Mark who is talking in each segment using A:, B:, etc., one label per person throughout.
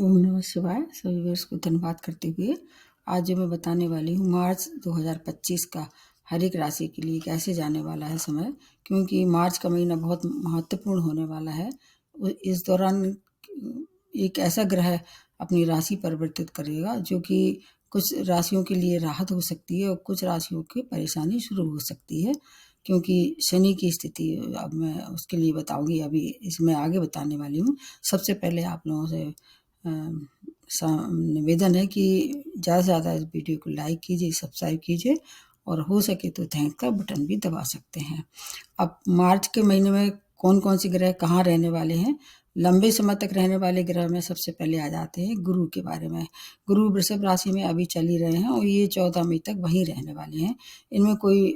A: ओम नमः शिवाय। सभी व्यूअर्स को धन्यवाद करते हुए आज जो मैं बताने वाली हूँ मार्च 2025 का हर एक राशि के लिए कैसे जाने वाला है समय, क्योंकि मार्च का महीना बहुत महत्वपूर्ण होने वाला है। इस दौरान एक ऐसा ग्रह अपनी राशि परिवर्तित करेगा जो कि कुछ राशियों के लिए राहत हो सकती है और कुछ राशियों की परेशानी शुरू हो सकती है, क्योंकि शनि की स्थिति अब मैं उसके लिए बताऊंगी। अभी इसमें आगे बताने वाली हूँ। सबसे पहले आप लोगों से निवेदन है कि ज़्यादा से ज़्यादा इस वीडियो को लाइक कीजिए, सब्सक्राइब कीजिए और हो सके तो थैंक का बटन भी दबा सकते हैं। अब मार्च के महीने में कौन कौन से ग्रह कहाँ रहने वाले हैं, लंबे समय तक रहने वाले ग्रह में सबसे पहले आ जाते हैं गुरु के बारे में। गुरु वृषभ राशि में अभी चल ही रहे हैं और ये 14 मई तक वहीं रहने वाले हैं। इनमें कोई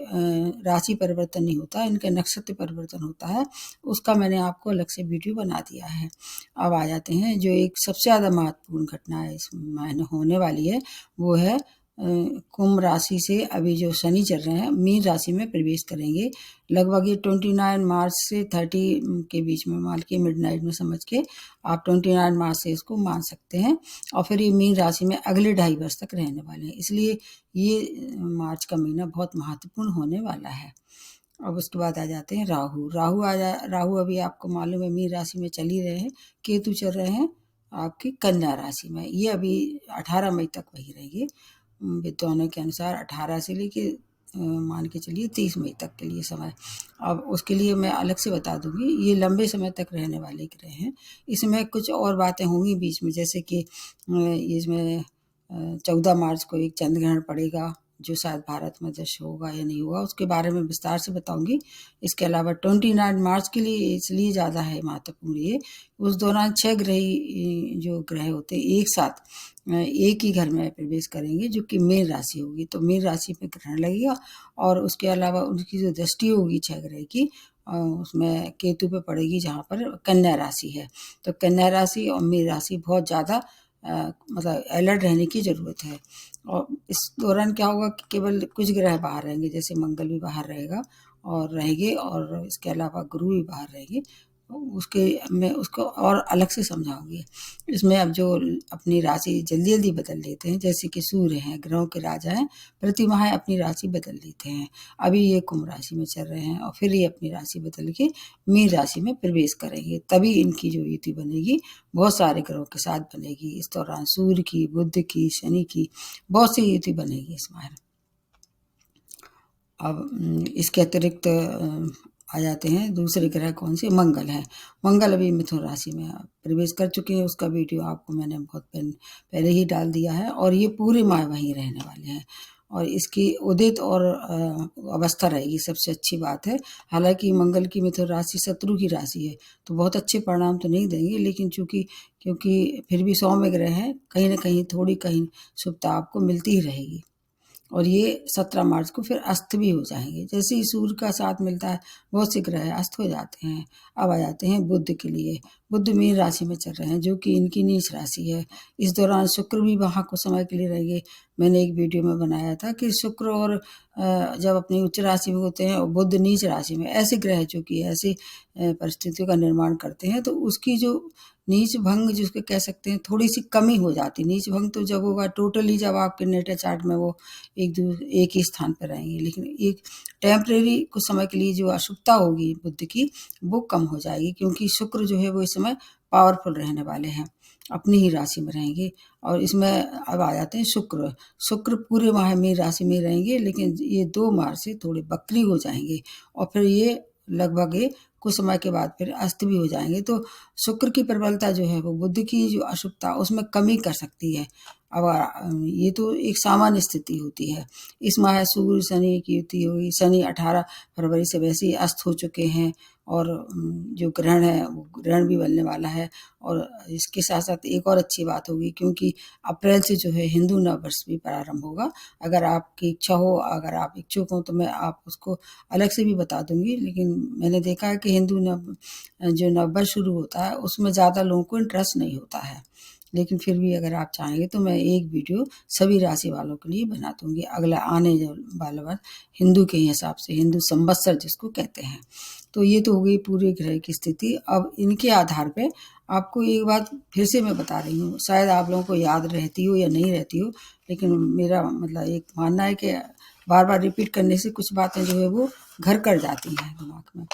A: राशि परिवर्तन नहीं होता, इनका नक्षत्र परिवर्तन होता है, उसका मैंने आपको अलग से वीडियो बना दिया है। अब आ जाते हैं जो एक सबसे ज़्यादा महत्वपूर्ण घटना है इस महीने होने वाली है, वो है कुंभ राशि से अभी जो शनि चल रहे हैं मीन राशि में प्रवेश करेंगे। लगभग ये 29 मार्च से 30 के बीच में, मान के मिडनाइट में समझ के आप 29 मार्च से इसको मान सकते हैं। और फिर ये मीन राशि में अगले 2.5 वर्ष तक रहने वाले हैं, इसलिए ये मार्च का महीना बहुत महत्वपूर्ण होने वाला है। अब उसके बाद आ जाते हैं राहु। राहु अभी आपको मालूम है मीन राशि में चल ही रहे हैं। केतु चल रहे हैं आपकी कन्या राशि में, ये अभी 18 मई तक वही रहेंगे। विद्वानों के अनुसार 18 से लेके मान के चलिए 30 मई तक के लिए समय। अब उसके लिए मैं अलग से बता दूंगी, ये लंबे समय तक रहने वाले ग्रह हैं। इसमें कुछ और बातें होंगी बीच में, जैसे कि इसमें 14 मार्च को एक चंद्र ग्रहण पड़ेगा जो शायद भारत में दृश्य होगा या नहीं होगा, उसके बारे में विस्तार से बताऊंगी। इसके अलावा 29 मार्च के लिए इसलिए ज़्यादा है महत्वपूर्ण ये, उस दौरान 6 जो ग्रह होते हैं एक साथ एक ही घर में प्रवेश करेंगे जो कि मीन राशि होगी, तो मीन राशि पे ग्रहण लगेगा। और उसके अलावा उनकी जो दृष्टि होगी 6 ग्रह की उसमें केतु पे पड़ेगी जहाँ पर कन्या राशि है। तो कन्या राशि और मीन राशि बहुत ज़्यादा मतलब अलर्ट रहने की ज़रूरत है। और इस दौरान क्या होगा कि केवल कुछ ग्रह बाहर रहेंगे, जैसे मंगल भी बाहर रहेंगे और इसके अलावा गुरु भी बाहर रहेंगे। उसके मैं उसको और अलग से समझाऊंगी। इसमें अब जो अपनी राशि जल्दी जल्दी बदल लेते हैं, जैसे कि सूर्य हैं, ग्रहों के राजा हैं, प्रति माह अपनी राशि बदल लेते हैं। अभी ये कुंभ राशि में चल रहे हैं और फिर ये अपनी राशि बदल के मीन राशि में प्रवेश करेंगे, तभी इनकी जो युति बनेगी बहुत सारे ग्रहों के साथ बनेगी। इस दौरान सूर्य की, बुध की, शनि की बहुत सी युति बनेगी इस माह। अब इसके अतिरिक्त आ जाते हैं दूसरे ग्रह कौन से, मंगल है। मंगल अभी मिथुन राशि में प्रवेश कर चुके हैं, उसका वीडियो आपको मैंने बहुत पहले ही डाल दिया है और ये पूरे माह वहीं रहने वाले हैं। और इसकी उदित और अवस्था रहेगी सबसे अच्छी बात है। हालांकि मंगल की मिथुन राशि शत्रु की राशि है, तो बहुत अच्छे परिणाम तो नहीं देंगे, लेकिन क्योंकि फिर भी 100 में ग्रह हैं, कहीं ना कहीं थोड़ी कहीं शुभता आपको मिलती ही रहेगी। और ये 17 मार्च को फिर अस्त भी हो जाएंगे। जैसे ही सूर्य का साथ मिलता है बहुत से ग्रह अस्त हो जाते हैं। अब आ जाते हैं बुध के लिए। बुध मीन राशि में चल रहे हैं जो कि इनकी नीच राशि है। इस दौरान शुक्र भी वहाँ कुछ समय के लिए रहेंगे। मैंने एक वीडियो में बनाया था कि शुक्र और जब अपनी उच्च राशि में होते हैं और बुध नीच राशि में, ऐसे ग्रह जो कि ऐसी परिस्थितियों का निर्माण करते हैं, तो उसकी जो नीच भंग जिसको कह सकते हैं थोड़ी सी कमी हो जाती है। नीच भंग तो जब होगा टोटली, जब आपके नेटा चार्ट में वो एक ही स्थान पर रहेंगे, लेकिन एक टेम्परेरी कुछ समय के लिए जो अशुभता होगी बुध की वो कम हो जाएगी, क्योंकि शुक्र जो है वो इस समय पावरफुल रहने वाले हैं, अपनी ही राशि में रहेंगे। और इसमें अब आ जाते हैं शुक्र पूरे माह में राशि में रहेंगे, लेकिन ये 2 मार्च से थोड़े वक्री हो जाएंगे और फिर ये लगभग कुछ समय के बाद फिर अस्त भी हो जाएंगे। तो शुक्र की प्रबलता जो है वो बुध की जो अशुभता उसमें कमी कर सकती है। अब ये तो एक सामान्य स्थिति होती है। इस माह सूर्य शनि की युति हुई। शनि 18 फरवरी से वैसे ही अस्त हो चुके हैं और जो ग्रहण है वो ग्रहण भी बनने वाला है। और इसके साथ साथ एक और अच्छी बात होगी, क्योंकि अप्रैल से जो है हिंदू नव वर्ष भी प्रारंभ होगा। अगर आपकी इच्छा हो, अगर आप इच्छुक हो, तो मैं आप उसको अलग से भी बता दूंगी। लेकिन मैंने देखा है कि जो नववर्ष शुरू होता है उसमें ज़्यादा लोगों को इंटरेस्ट नहीं होता है, लेकिन फिर भी अगर आप चाहेंगे तो मैं एक वीडियो सभी राशि वालों के लिए बना दूंगी अगला आने वाला वर्ष हिंदू के हिसाब से, हिंदू संवत्सर जिसको कहते हैं। तो ये तो हो गई पूरे ग्रह की स्थिति। अब इनके आधार पे आपको एक बात फिर से मैं बता रही हूँ, शायद आप लोगों को याद रहती हो या नहीं रहती हो, लेकिन मेरा मतलब एक मानना है कि बार बार रिपीट करने से कुछ बातें जो है वो घर कर जाती हैं दिमाग में।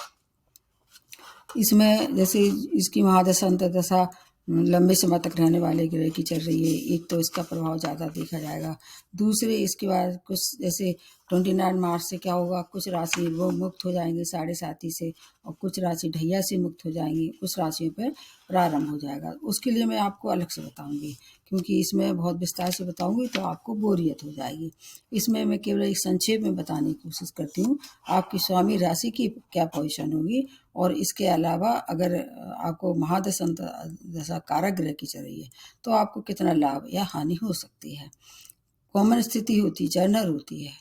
A: इसमें जैसे इसकी महादशा अंतर्दशा लंबे समय तक रहने वाले ग्रह की चल रही है, एक तो इसका प्रभाव ज़्यादा देखा जाएगा। दूसरे इसके बाद कुछ जैसे 29 मार्च से क्या होगा, कुछ राशि वो मुक्त हो जाएंगे साढ़े साती से, और कुछ राशि ढैया से मुक्त हो जाएंगी, कुछ राशियों पर प्रारंभ हो जाएगा। उसके लिए मैं आपको अलग से बताऊंगी, क्योंकि इसमें बहुत विस्तार से बताऊंगी तो आपको बोरियत हो जाएगी। इसमें मैं केवल एक संक्षेप में बताने की कोशिश करती हूँ आपकी स्वामी राशि की क्या पोजीशन होगी, और इसके अलावा अगर आपको महादशा दशा कारक ग्रह की चल रही है तो आपको कितना लाभ या हानि हो सकती है। कॉमन स्थिति होती है, जर्नल होती है।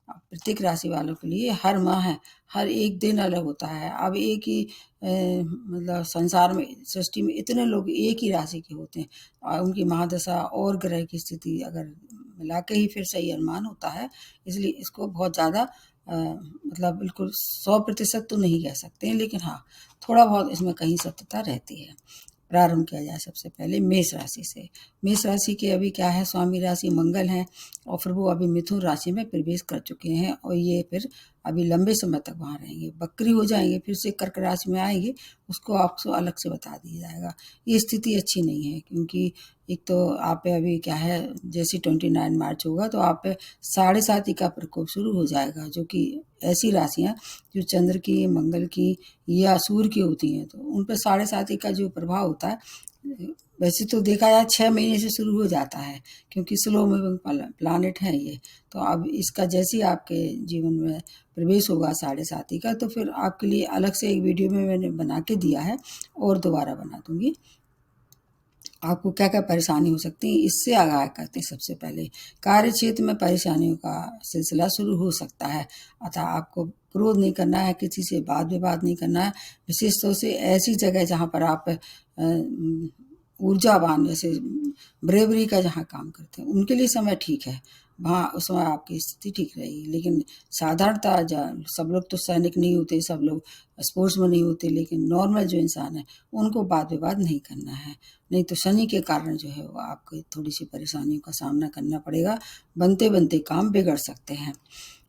A: प्रत्येक राशि वालों के लिए हर माह हर एक दिन अलग होता है। अब एक ही मतलब संसार में, सृष्टि में इतने लोग एक ही राशि के होते हैं, और उनकी महादशा और ग्रह की स्थिति अगर मिला के ही फिर सही अनुमान होता है। इसलिए इसको बहुत ज़्यादा मतलब बिल्कुल 100% तो नहीं कह सकते हैं, लेकिन हाँ, थोड़ा बहुत इसमें कहीं सत्यता रहती है। प्रारंभ किया जाए सबसे पहले मेष राशि से। मेष राशि के अभी क्या है, स्वामी राशि मंगल हैं, और फिर वो अभी मिथुन राशि में प्रवेश कर चुके हैं, और ये फिर अभी लंबे समय तक वहाँ रहेंगे, बकरी हो जाएंगे, फिर से कर्क राशि में आएंगे, उसको आपको अलग से बता दिया जाएगा। ये स्थिति अच्छी नहीं है, क्योंकि एक तो आप पे अभी क्या है, जैसे 29 मार्च होगा तो आप पे साढ़े साती का प्रकोप शुरू हो जाएगा, जो कि ऐसी राशियाँ जो चंद्र की, मंगल की या सूर्य की होती हैं, तो उन पर साढ़े साती का जो प्रभाव होता है, वैसे तो देखा जाए 6 महीने से शुरू हो जाता है, क्योंकि स्लो मूविंग प्लानेट है ये। तो अब इसका जैसे ही आपके जीवन में प्रवेश होगा साढ़े साती का, तो फिर आपके लिए अलग से एक वीडियो में मैंने बना के दिया है, और दोबारा बना दूंगी। आपको क्या क्या परेशानी हो सकती है इससे आगाह करते हैं। सबसे पहले कार्य क्षेत्र में परेशानियों का सिलसिला शुरू हो सकता है, अतः आपको क्रोध नहीं करना है, किसी से वाद विवाद नहीं करना है। विशेष तौर से ऐसी जगह जहाँ पर आप ऊर्जावान, जैसे ब्रेवरी का जहाँ काम करते हैं, उनके लिए समय ठीक है, वहाँ उस समय आपकी स्थिति ठीक रहेगी। लेकिन साधारणतः सब लोग तो सैनिक नहीं होते, सब लोग स्पोर्ट्स में नहीं होते, लेकिन नॉर्मल जो इंसान है उनको वाद विवाद नहीं करना है, नहीं तो शनि के कारण जो है वो आपको थोड़ी सी परेशानियों का सामना करना पड़ेगा, बनते बनते काम बिगड़ सकते हैं।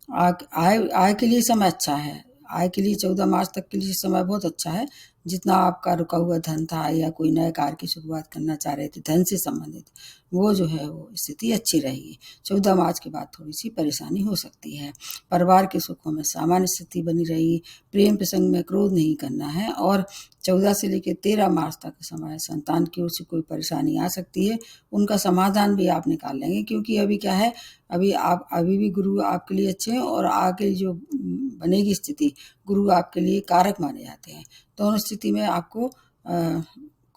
A: आय आय के लिए समय अच्छा है, आय के लिए 14 मार्च तक के लिए समय बहुत अच्छा है। जितना आपका रुका हुआ धन था, या कोई नए कार्य की शुरुआत करना चाह रहे थे धन से संबंधित, वो जो है वो स्थिति अच्छी रहेगी। 14 मार्च के बाद थोड़ी सी परेशानी हो सकती है। परिवार के सुखों में सामान्य स्थिति बनी रहेगी। प्रेम प्रसंग में क्रोध नहीं करना है, और 14 से लेकर 13 मार्च तक समय संतान की ओर से कोई परेशानी आ सकती है, उनका समाधान भी आप निकाल लेंगे, क्योंकि अभी क्या है, अभी भी गुरु आपके लिए अच्छे हैं, और आगे जो बनेगी स्थिति, गुरु आपके लिए कारक माने जाते हैं। दोनों स्थिति में आपको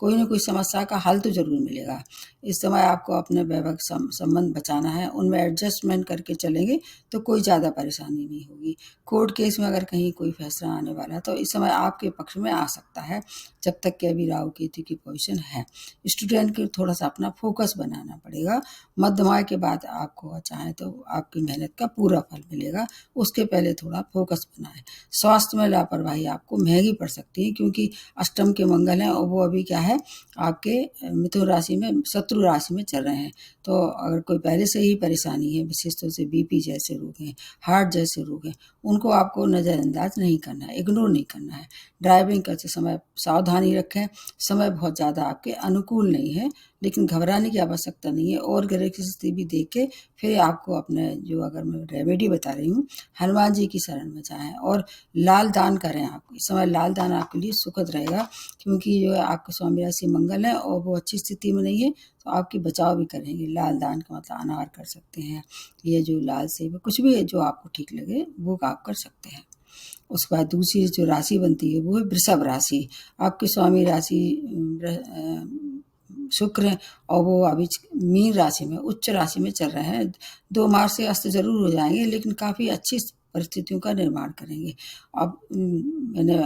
A: कोई न कोई समस्या का हल तो ज़रूर मिलेगा। इस समय आपको अपने वैवाहिक संबंध बचाना है, उनमें एडजस्टमेंट करके चलेंगे तो कोई ज़्यादा परेशानी नहीं होगी। कोर्ट केस में अगर कहीं कोई फैसला आने वाला है तो इस समय आपके पक्ष में आ सकता है, जब तक कि अभी राहु केतु की पोजीशन है। स्टूडेंट को थोड़ा सा अपना फोकस बनाना पड़ेगा। मध्यम आय के बाद आपको चाहें तो आपकी मेहनत का पूरा फल मिलेगा, उसके पहले थोड़ा फोकस बनाएं। स्वास्थ्य में लापरवाही आपको महंगी पड़ सकती है, क्योंकि अष्टम के मंगल हैं, और वो अभी क्या है, आपके मिथुन राशि में शत्रु राशि में चल रहे हैं। तो अगर कोई पहले से ही परेशानी है, विशेष तौर से बीपी जैसे रोग हैं, हार्ट जैसे रोग हैं, उनको आपको नज़रअंदाज नहीं करना है, इग्नोर नहीं करना है। ड्राइविंग करते समय सावधानी रखें। समय बहुत ज़्यादा आपके अनुकूल नहीं है, लेकिन घबराने की आवश्यकता नहीं है, और ग्रह की स्थिति भी देख के फिर आपको अपने जो, अगर मैं रेमेडी बता रही हूँ, हनुमान जी की शरण में जाएं, और लाल दान करें। आप इस समय लाल दान आपके लिए सुखद रहेगा, क्योंकि जो है आपका स्वामी राशि मंगल है और वो अच्छी स्थिति में नहीं है, तो आपकी बचाव भी करेंगे। लाल दान का मतलब अनार कर सकते हैं, ये जो लाल सेब, कुछ भी है जो आपको ठीक लगे वो आप कर सकते हैं। उसके बाद दूसरी जो राशि बनती है वो है वृषभ राशि। आपके स्वामी राशि शुक्र है, और वो अभी मीन राशि में, उच्च राशि में चल रहे हैं। 2 मार्च से अस्त जरूर हो जाएंगे, लेकिन काफ़ी अच्छी परिस्थितियों का निर्माण करेंगे। अब मैंने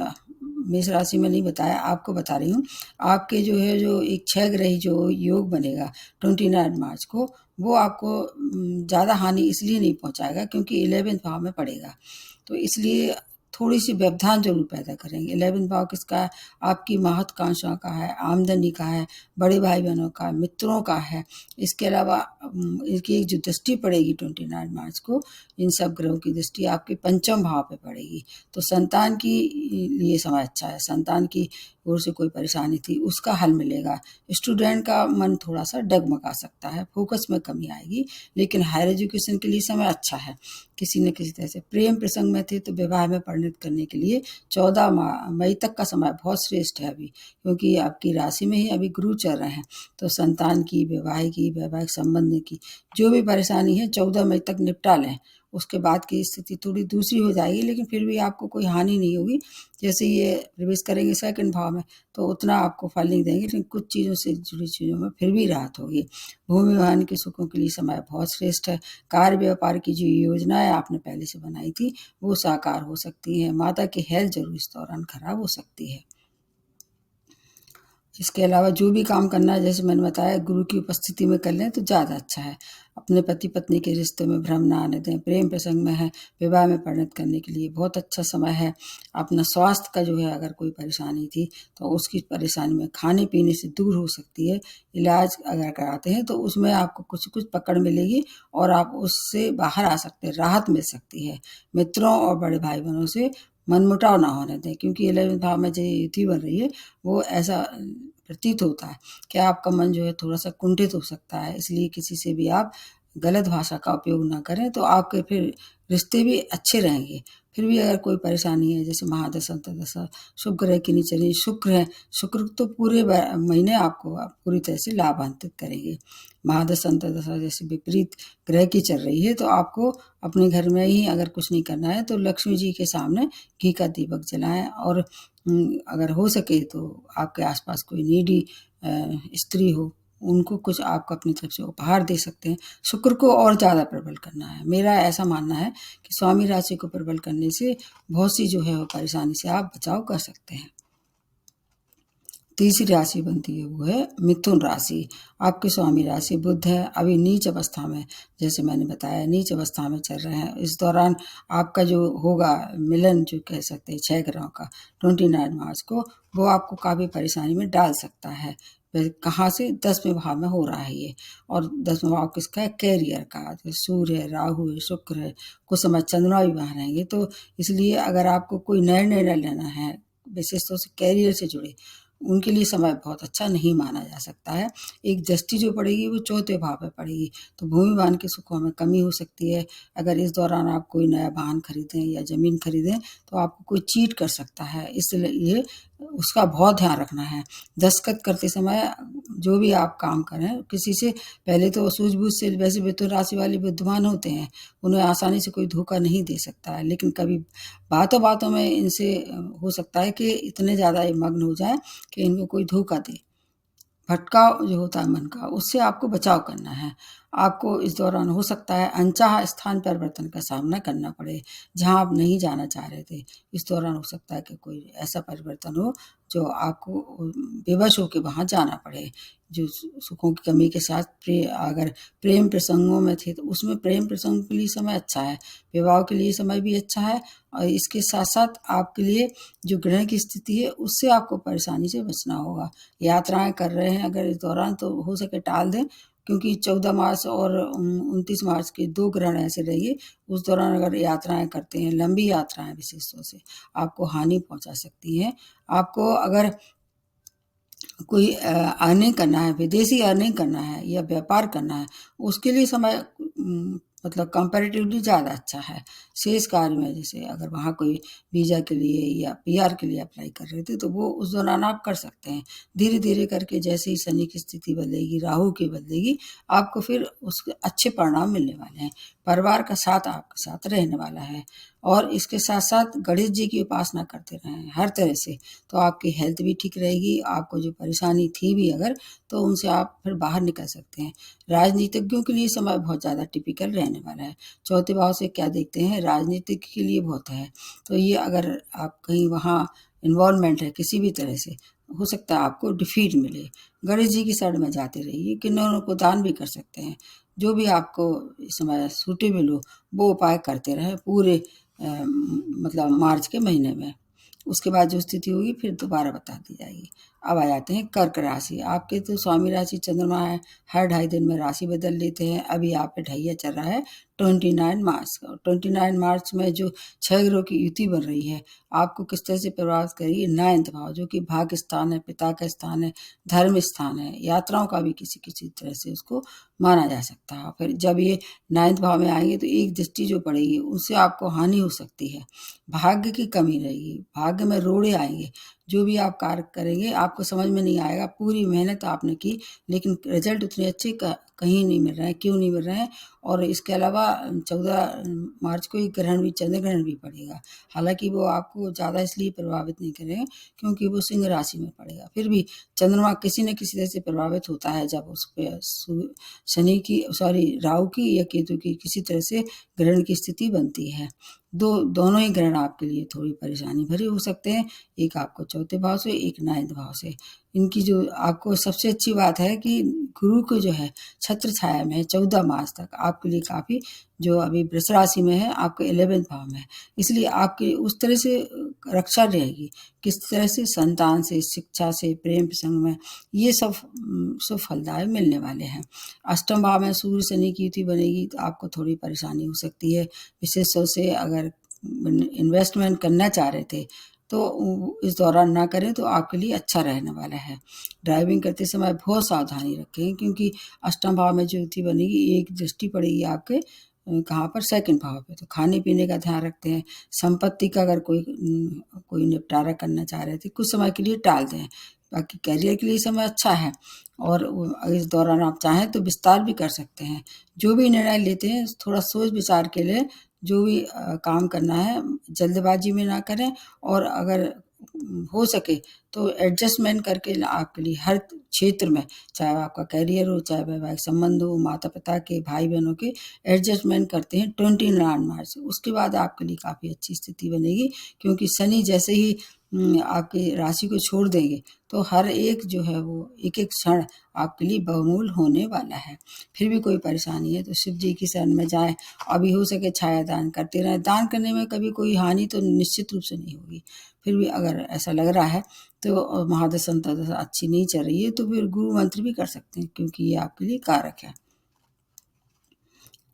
A: मेष राशि में नहीं बताया, आपको बता रही हूँ। आपके जो है, जो एक 6 ग्रही जो योग बनेगा 29 मार्च को, वो आपको ज़्यादा हानि इसलिए नहीं पहुँचाएगा क्योंकि 11वें भाव में पड़ेगा। तो इसलिए थोड़ी सी व्यवधान जरूर पैदा करेंगे। 11 भाव किसका है? आपकी महत्वाकांक्षा का है, आमदनी का है, बड़े भाई बहनों का, मित्रों का है। इसके अलावा इनकी जो दृष्टि पड़ेगी 29 मार्च को, इन सब ग्रहों की दृष्टि आपके पंचम भाव पे पड़ेगी। तो संतान की लिए समय अच्छा है, संतान की ओर से कोई परेशानी थी उसका हल मिलेगा। स्टूडेंट का मन थोड़ा सा डगमगा सकता है, फोकस में कमी आएगी, लेकिन हायर एजुकेशन के लिए समय अच्छा है। किसी न किसी तरह से प्रेम प्रसंग में थे तो विवाह में परिणत करने के लिए 14 मई तक का समय बहुत श्रेष्ठ है अभी, क्योंकि आपकी राशि में ही अभी गुरु चल रहे हैं। तो संतान की, वैवाहिक संबंध की जो भी परेशानी है 14 मई तक निपटा लें। उसके बाद की स्थिति थोड़ी दूसरी हो जाएगी, लेकिन फिर भी आपको कोई हानि नहीं होगी। जैसे ये प्रवेश करेंगे सेकंड भाव में तो उतना आपको फल नहीं देंगे, लेकिन कुछ चीज़ों से जुड़ी चीज़ों में फिर भी राहत होगी। भूमि वाहन के सुखों के लिए समय बहुत श्रेष्ठ है। कार्य व्यापार की जो योजनाएं आपने पहले से बनाई थी वो साकार हो सकती हैं। माता की हेल्थ जरूर इस दौरान खराब हो सकती है। इसके अलावा जो भी काम करना है, जैसे मैंने बताया, गुरु की उपस्थिति में कर लें तो ज़्यादा अच्छा है। अपने पति पत्नी के रिश्ते में भ्रम ना आने दें। प्रेम प्रसंग में है, विवाह में परिणत करने के लिए बहुत अच्छा समय है। अपना स्वास्थ्य का जो है, अगर कोई परेशानी थी तो उसकी परेशानी में खाने पीने से दूर हो सकती है। इलाज अगर कराते हैं तो उसमें आपको कुछ कुछ पकड़ मिलेगी और आप उससे बाहर आ सकते हैं, राहत मिल सकती है। मित्रों और बड़े भाई बहनों से मनमुटाव ना होने दें, क्योंकि 11वें भाव में जो युति बन रही है वो ऐसा प्रतीत होता है कि आपका मन जो है थोड़ा सा कुंठित हो सकता है। इसलिए किसी से भी आप गलत भाषा का उपयोग ना करें तो आपके फिर रिश्ते भी अच्छे रहेंगे। फिर भी अगर कोई परेशानी है, जैसे महादशा अंतर्दशा शुक्र ग्रह की नहीं चल रही, शुक्र है, शुक्र तो पूरे महीने आपको पूरी तरह से लाभान्वित करेंगे। महादशा अंतर्दशा जैसे विपरीत ग्रह की चल रही है तो आपको अपने घर में ही अगर कुछ नहीं करना है तो लक्ष्मी जी के सामने घी का दीपक जलाएं, और अगर हो सके तो आपके आसपास कोई नीडी स्त्री हो, उनको कुछ आप अपनी तरफ से उपहार दे सकते हैं। शुक्र को और ज़्यादा प्रबल करना है। मेरा ऐसा मानना है कि स्वामी राशि को प्रबल करने से बहुत सी जो है वो परेशानी से आप बचाव कर सकते हैं। तीसरी राशि बनती है वो है मिथुन राशि। आपके स्वामी राशि बुध है, अभी नीच अवस्था में, जैसे मैंने बताया नीच अवस्था में चल रहे हैं। इस दौरान आपका जो होगा मिलन, जो कह सकते हैं 6 ग्रहों का 29 मार्च को, वो आपको काफ़ी परेशानी में डाल सकता है। कहाँ से? 10वें भाव में हो रहा है ये। और 10वां भाव किसका है? कैरियर का। जो सूर्य है, राहु है, शुक्र है, कुछ समय चंद्रमा भी वहाँ रहेंगे। तो इसलिए अगर आपको कोई नया निर्णय लेना है विशेष तौर से कैरियर से जुड़े, उनके लिए समय बहुत अच्छा नहीं माना जा सकता है। एक दृष्टि जो पड़ेगी वो 4थे भाव पे पड़ेगी, तो भूमि वाहन के सुखों में कमी हो सकती है। अगर इस दौरान आप कोई नया वाहन खरीदें या ज़मीन खरीदें तो आपको कोई चीट कर सकता है, इसलिए उसका बहुत ध्यान रखना है। दस्तखत करते समय जो भी आप काम करें, किसी से पहले तो सूझबूझ से, वैसे मिथुन राशि वाले बुद्धिमान होते हैं, उन्हें आसानी से कोई धोखा नहीं दे सकता है, लेकिन कभी बातों बातों में इनसे हो सकता है कि इतने ज़्यादा ये मग्न हो जाए कि इनको कोई धोखा दे। भटकाव जो होता है मन का, उससे आपको बचाव करना है। आपको इस दौरान हो सकता है अनचाहा स्थान परिवर्तन का सामना करना पड़े, जहाँ आप नहीं जाना चाह रहे थे। इस दौरान हो सकता है कि कोई ऐसा परिवर्तन हो जो आपको विवश होकर वहाँ जाना पड़े। जो सुखों की कमी के साथ अगर प्रेम प्रसंगों में थे तो उसमें प्रेम प्रसंग के लिए समय अच्छा है, विवाह के लिए समय भी अच्छा है, और इसके साथ साथ आपके लिए जो ग्रह की स्थिति है उससे आपको परेशानी से बचना होगा। यात्राएं कर रहे हैं अगर इस दौरान तो हो सके टाल दें, क्योंकि 14 मार्च और 29 मार्च के 2 ग्रहण ऐसे रहेंगे। उस दौरान अगर यात्राएं करते हैं, लंबी यात्राएं विशेष तौर से आपको हानि पहुंचा सकती हैं। आपको अगर कोई अर्निंग करना है, विदेशी अर्निंग करना है या व्यापार करना है, उसके लिए समय मतलब कंपैरेटिवली ज़्यादा अच्छा है। शेष कार्य में, जैसे अगर वहाँ कोई वीज़ा के लिए या पीआर के लिए अप्लाई कर रहे थे तो वो उस दौरान आप कर सकते हैं। धीरे धीरे करके जैसे ही शनि की स्थिति बदलेगी, राहु की बदलेगी, आपको फिर उसके अच्छे परिणाम मिलने वाले हैं। परिवार का साथ आपके साथ रहने वाला है, और इसके साथ साथ गणेश जी की उपासना करते रहें हर तरह से, तो आपकी हेल्थ भी ठीक रहेगी। आपको जो परेशानी थी भी अगर, तो उनसे आप फिर बाहर निकल सकते हैं। राजनीतिज्ञों के लिए समय बहुत ज़्यादा टिपिकल रहने वाला है। 4थे भाव से क्या देखते हैं? राजनीतिक के लिए बहुत है। तो ये अगर आप कहीं वहाँ इन्वॉल्वमेंट है किसी भी तरह से, हो सकता है आपको डिफीट मिले। गणेश जी की शरण में जाते रहिए, किन्नरों को दान भी कर सकते हैं। जो भी आपको इस समय सूटेबल हो वो उपाय करते रहें। पूरे मतलब मार्च के महीने में। उसके बाद जो स्थिति होगी फिर दोबारा बता दी जाएगी। अब आ जाते हैं कर्क राशि। आपके तो स्वामी राशि चंद्रमा है, हर 2.5 दिन में राशि बदल लेते हैं। अभी आप पे ढैया चल रहा है 29 मार्च का। 29 मार्च में जो 6 ग्रहों की युति बन रही है, आपको किस तरह से प्रभावित करेगी? 9th भाव, जो कि भाग्य स्थान है, पिता का स्थान है, धर्म स्थान है, यात्राओं का भी किसी किसी तरह से उसको माना जा सकता है। फिर जब ये 9th भाव में आएंगे तो एक दृष्टि जो पड़ेगी उससे आपको हानि हो सकती है, भाग्य की कमी रहेगी, भाग्य में रोड़े आएंगे। जो भी आप कार्य करेंगे आपको समझ में नहीं आएगा, पूरी मेहनत आपने की लेकिन रिजल्ट उतने अच्छे कहीं नहीं मिल रहे हैं। क्यों नहीं मिल रहे हैं? और इसके अलावा 14 मार्च को एक ग्रहण भी, चंद्र ग्रहण भी पड़ेगा। हालांकि वो आपको ज़्यादा इसलिए प्रभावित नहीं करेगा क्योंकि वो सिंह राशि में पड़ेगा। फिर भी चंद्रमा किसी न किसी तरह से प्रभावित होता है जब उस पर शनि की, सॉरी, राहु की या केतु की किसी तरह से ग्रहण की स्थिति बनती है। दोनों ही ग्रहण आपके लिए थोड़ी परेशानी भरे हो सकते हैं। एक आपको 4थे भाव से, एक 9th भाव से। इनकी जो आपको सबसे अच्छी बात है कि गुरु को जो है छत्र छाया में है 14 मार्च तक, आपके लिए काफ़ी, जो अभी वृष राशि में है आपके 11th भाव में है, इसलिए आपकी उस तरह से रक्षा रहेगी। किस तरह से? संतान से, शिक्षा से, प्रेम प्रसंग में, ये सब फलदायक मिलने वाले हैं। अष्टम भाव में सूर्य शनि की युति बनेगी तो आपको थोड़ी परेशानी हो सकती है। विशेष तौर से अगर इन्वेस्टमेंट करना चाह रहे थे तो इस दौरान ना करें तो आपके लिए अच्छा रहने वाला है। ड्राइविंग करते समय बहुत सावधानी रखें क्योंकि अष्टम भाव में जो युति बनेगी एक दृष्टि पड़ेगी आपके कहाँ पर? 2nd भाव पे। तो खाने पीने का ध्यान रखते हैं। संपत्ति का अगर कोई निपटारा करना चाह रहे थे कुछ समय के लिए टाल दें। बाकी करियर के लिए समय अच्छा है और इस दौरान आप चाहें तो विस्तार भी कर सकते हैं। जो भी निर्णय लेते हैं थोड़ा सोच विचार के लिए, जो भी काम करना है जल्दबाजी में ना करें और अगर हो सके तो एडजस्टमेंट करके आपके लिए हर क्षेत्र में, चाहे आपका करियर हो, चाहे वैवाहिक संबंध हो, माता पिता के, भाई बहनों के, एडजस्टमेंट करते हैं 29 मार्च। उसके बाद आपके लिए काफ़ी अच्छी स्थिति बनेगी क्योंकि शनि जैसे ही आपकी राशि को छोड़ देंगे तो हर एक जो है वो एक एक क्षण आपके लिए बहुमूल्य होने वाला है। फिर भी कोई परेशानी है तो शिव जी की शरण में जाएं। अभी हो सके छाया दान करते रहें। दान करने में कभी कोई हानि तो निश्चित रूप से नहीं होगी। फिर भी अगर ऐसा लग रहा है तो महादशा अंतर्दशा अच्छी नहीं चल रही है तो फिर गुरु मंत्र भी कर सकते हैं क्योंकि ये आपके लिए कारक है।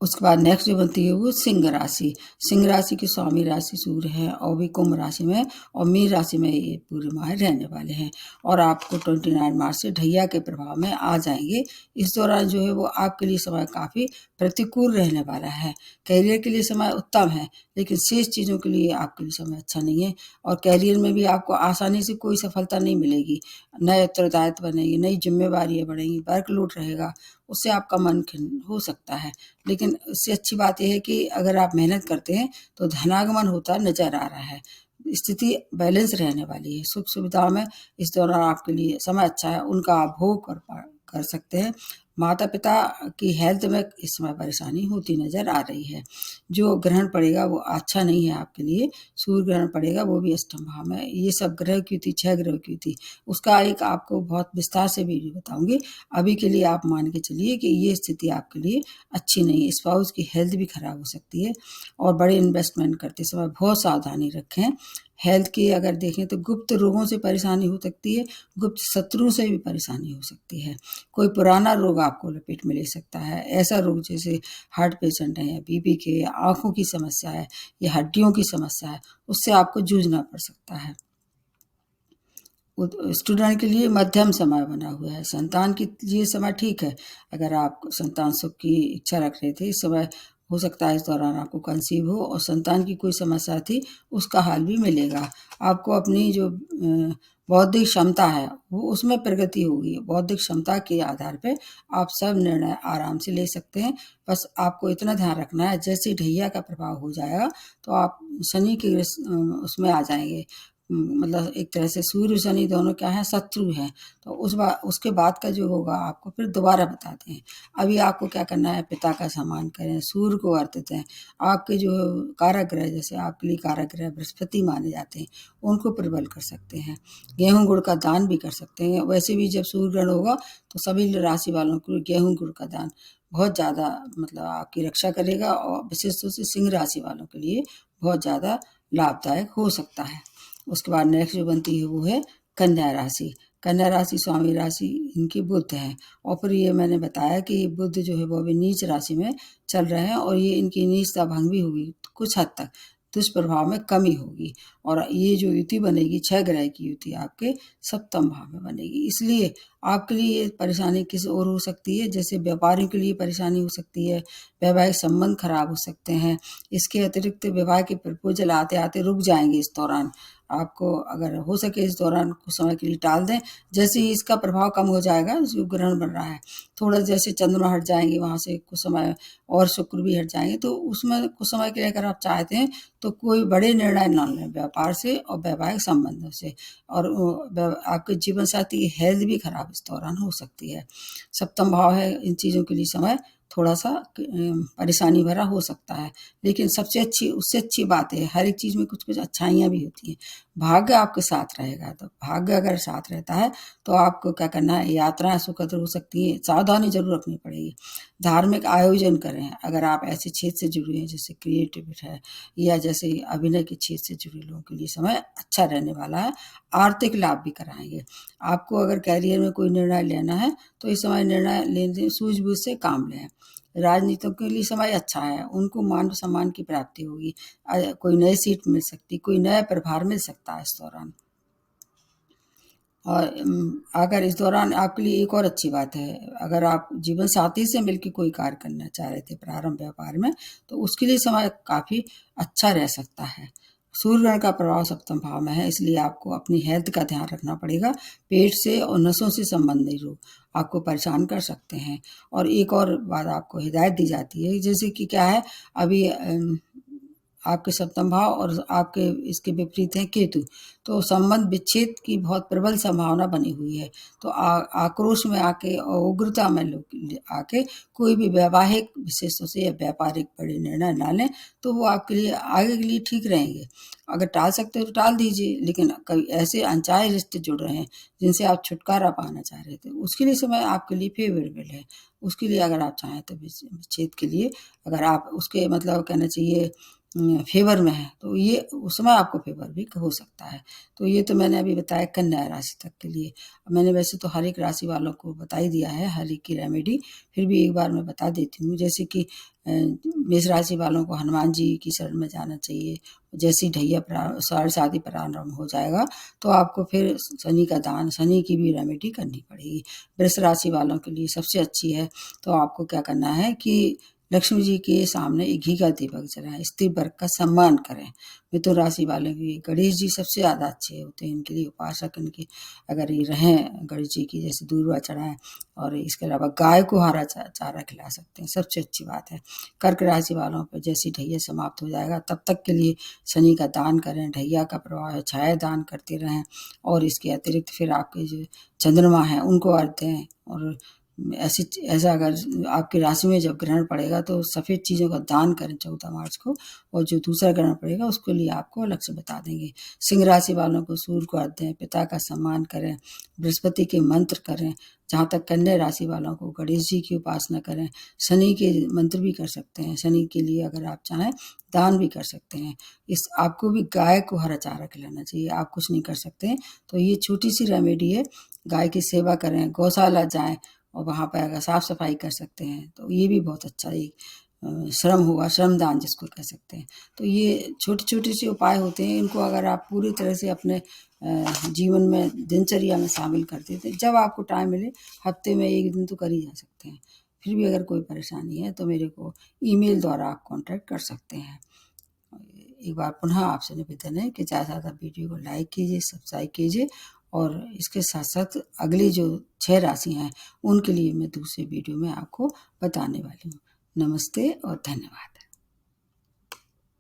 A: उसके बाद नेक्स्ट जो बनती है वो सिंह राशि। सिंह राशि की स्वामी राशि सूर्य है और भी कुंभ राशि में और मीन राशि में ये पूरे माह रहने वाले हैं और आपको 29 मार्च से ढैया के प्रभाव में आ जाएंगे। इस दौरान जो है वो आपके लिए समय काफ़ी प्रतिकूल रहने वाला है। करियर के लिए समय उत्तम है लेकिन शेष चीज़ों के लिए आपके लिए समय अच्छा नहीं है और करियर में भी आपको आसानी से कोई सफलता नहीं मिलेगी। नए उत्तरदायित्व बनेंगे, नई जिम्मेवारियाँ बढ़ेंगी, वर्कलोड रहेगा, उससे आपका मन खिन्न हो सकता है। लेकिन इससे अच्छी बात यह है कि अगर आप मेहनत करते हैं तो धनागमन होता नजर आ रहा है। स्थिति बैलेंस रहने वाली है। सुख सुविधाओं में इस दौरान आपके लिए समय अच्छा है, उनका आप भोग कर सकते हैं। माता पिता की हेल्थ में इस समय परेशानी होती नजर आ रही है। जो ग्रहण पड़ेगा वो अच्छा नहीं है आपके लिए। सूर्य ग्रहण पड़ेगा वो भी अष्टम भाव में। ये सब ग्रह की थी, 6 ग्रह की थी, उसका एक आपको बहुत विस्तार से वीडियो बताऊंगी। अभी के लिए आप मान के चलिए कि ये स्थिति आपके लिए अच्छी नहीं है। स्पाउस की हेल्थ भी खराब हो सकती है और बड़े इन्वेस्टमेंट करते समय बहुत सावधानी रखें। हेल्थ की अगर देखें तो गुप्त रोगों से परेशानी हो सकती है, गुप्त शत्रुओं से भी परेशानी हो सकती है। कोई पुराना रोग आपको लपेट में ले सकता है। ऐसा रोग जैसे हार्ट पेशेंट है या बीपी के, या आँखों की समस्या है या हड्डियों की समस्या है, उससे आपको जूझना पड़ सकता है। स्टूडेंट के लिए मध्यम समय बना हुआ है। संतान के लिए समय ठीक है। अगर आप संतान सुख की इच्छा रख रहे थे, इस समय हो सकता है इस दौरान आपको कंसीव हो और संतान की कोई समस्या थी उसका हल भी मिलेगा। आपको अपनी जो बौद्धिक क्षमता है वो उसमें प्रगति होगी। बौद्धिक क्षमता के आधार पे आप सब निर्णय आराम से ले सकते हैं। बस आपको इतना ध्यान रखना है जैसे ढैया का प्रभाव हो जाएगा तो आप शनि के उसमें आ जाएंगे। मतलब एक तरह से सूर्य शनि दोनों क्या है? शत्रु हैं। तो उसके बाद का जो होगा आपको फिर दोबारा बताते हैं। अभी आपको क्या करना है? पिता का सम्मान करें, सूर्य को अर्घ्य दें। आपके जो कारक ग्रह, जैसे आपके लिए कारक ग्रह बृहस्पति माने जाते हैं, उनको प्रबल कर सकते हैं। गेहूं गुड़ का दान भी कर सकते हैं। वैसे भी जब सूर्य ग्रहण होगा तो सभी राशि वालों को गेहूं गुड़ का दान बहुत ज़्यादा मतलब आपकी रक्षा करेगा और विशेष रूप से सिंह राशि वालों के लिए बहुत ज़्यादा लाभदायक हो सकता है। उसके बाद नेक्स्ट जो बनती है वो है कन्या राशि। कन्या राशि स्वामी राशि इनकी बुध है, और फिर ये मैंने बताया कि बुध जो है वो अभी नीच राशि में चल रहे हैं, और ये इनकी नीचता भंग भी होगी, कुछ हद तक दुष्प्रभाव में कमी होगी। और ये जो युति बनेगी 6 ग्रह की युति आपके सप्तम भाव में बनेगी, इसलिए आपके लिए ये परेशानी किस ओर हो सकती है, जैसे व्यापारियों के लिए परेशानी हो सकती है, वैवाहिक संबंध खराब हो सकते हैं। इसके अतिरिक्त विवाह के प्रपोजल आते आते रुक जाएंगे इस दौरान। आपको अगर हो सके इस दौरान कुछ समय के लिए टाल दें। जैसे ही इसका प्रभाव कम हो जाएगा, जो ग्रहण बन रहा है, थोड़ा जैसे चंद्रमा हट जाएंगे वहाँ से कुछ समय, और शुक्र भी हट जाएंगे, तो उसमें कुछ समय के लिए अगर आप चाहते हैं तो कोई बड़े निर्णय न लें व्यापार से और वैवाहिक संबंधों से। और आपके जीवन साथी की हेल्थ भी खराब इस दौरान हो सकती है। सप्तम भाव है, इन चीज़ों के लिए समय थोड़ा सा परेशानी भरा हो सकता है, लेकिन सबसे अच्छी, उससे अच्छी बात है हर एक चीज़ में कुछ कुछ अच्छाइयाँ भी होती हैं। भाग्य आपके साथ रहेगा, तो भाग्य अगर साथ रहता है तो आपको क्या करना है, यात्राएं सुखद हो सकती हैं, सावधानी जरूर रखनी पड़ेगी। धार्मिक आयोजन करें, अगर आप ऐसे क्षेत्र से जुड़े हैं जैसे क्रिएटिव है या जैसे अभिनय के क्षेत्र से जुड़े लोगों के लिए समय अच्छा रहने वाला है। आर्थिक लाभ भी कराएंगे। आपको अगर कैरियर में कोई निर्णय लेना है तो इस समय निर्णय लेने सूझबूझ से काम लें। राजनीतिकों के लिए समय अच्छा है, उनको मान सम्मान की प्राप्ति होगी, कोई नई सीट मिल सकती, कोई नया प्रभार मिल सकता है इस दौरान। और अगर इस दौरान आपके लिए एक और अच्छी बात है, अगर आप जीवन साथी से मिलकर कोई कार्य करना चाह रहे थे प्रारंभ व्यापार में, तो उसके लिए समय काफ़ी अच्छा रह सकता है। सूर्य ग्रहण का प्रभाव सप्तम भाव में है, इसलिए आपको अपनी हेल्थ का ध्यान रखना पड़ेगा। पेट से और नसों से संबंधित रोग आपको परेशान कर सकते हैं। और एक और बात आपको हिदायत दी जाती है, जैसे कि क्या है, अभी आपके सप्तम भाव और आपके इसके विपरीत है केतु, तो संबंध विच्छेद की बहुत प्रबल संभावना बनी हुई है। तो आक्रोश में आके और उग्रता में लोग आके कोई भी वैवाहिक विशेषों से या व्यापारिक बड़े निर्णय ना लें, तो वो आपके लिए आगे के लिए ठीक रहेंगे। अगर टाल सकते हो तो टाल दीजिए, लेकिन कभी ऐसे अनचाहे रिश्ते जुड़ रहे हैं जिनसे आप छुटकारा पाना चाह रहे थे, उसके लिए समय आपके लिए फेवरेबल है। उसके लिए अगर आप चाहें तो विच्छेद के लिए, अगर आप उसके मतलब कहना चाहिए फेवर में है, तो ये उस समय आपको फेवर भी हो सकता है। तो ये तो मैंने अभी बताया कन्या राशि तक के लिए। मैंने वैसे तो हर एक राशि वालों को बता ही दिया है हर एक की रेमेडी, फिर भी एक बार मैं बता देती हूँ। जैसे कि मेष राशि वालों को हनुमान जी की शरण में जाना चाहिए। जैसे ही ढैया शादी प्रारंभ हो जाएगा तो आपको फिर शनि का दान, शनि की भी रेमेडी करनी पड़ेगी। वृष राशि वालों के लिए सबसे अच्छी है, तो आपको क्या करना है कि लक्ष्मी जी के सामने एक घी का दीपक जलाएं, स्त्री वर्ग का सम्मान करें। मिथुन राशि वालों के लिए गणेश जी सबसे ज़्यादा अच्छे होते हैं, इनके लिए उपासक इनके अगर ये रहें गणेश जी की, जैसे दूर्वा चढ़ाएं। और इसके अलावा गाय को हरा चारा खिला सकते हैं, सबसे अच्छी बात है। कर्क राशि वालों पर जैसे ढैया समाप्त हो जाएगा तब तक के लिए शनि का दान करें, ढैया का प्रभाव है, छाया दान करते रहें। और इसके अतिरिक्त फिर आपके जो चंद्रमा हैं उनको अर्घ दें। और ऐसा अगर आपकी राशि में जब ग्रहण पड़ेगा तो सफ़ेद चीज़ों का दान करें 14 मार्च को, और जो दूसरा ग्रहण पड़ेगा उसके लिए आपको अलग से बता देंगे। सिंह राशि वालों को सूर्य को अर्घ दें, पिता का सम्मान करें, बृहस्पति के मंत्र करें। जहाँ तक कन्या राशि वालों को गणेश जी की उपासना करें, शनि के मंत्र भी कर सकते हैं, शनि के लिए अगर आप चाहें दान भी कर सकते हैं। इस आपको भी गाय को हरा चारा खिलाना चाहिए, आप कुछ नहीं कर सकते तो ये छोटी सी रेमेडी है। गाय की सेवा करें, गौशाला जाएं और वहाँ पर अगर साफ सफाई कर सकते हैं तो ये भी बहुत अच्छा एक श्रम हुआ, श्रमदान जिसको कह सकते हैं। तो ये छोटे छोटे से उपाय होते हैं, इनको अगर आप पूरी तरह से अपने जीवन में दिनचर्या में शामिल करते थे, जब आपको टाइम मिले हफ्ते में 1 दिन तो कर ही जा सकते हैं। फिर भी अगर कोई परेशानी है तो मेरे को ईमेल द्वारा आप कांटेक्ट कर सकते हैं। एक बार पुनः आपसे निवेदन है कि ज़्यादा से ज़्यादा वीडियो को लाइक कीजिए, सब्सक्राइब कीजिए, और इसके साथ साथ अगली जो 6 राशि हैं उनके लिए मैं दूसरे वीडियो में आपको बताने वाली हूँ। नमस्ते और धन्यवाद।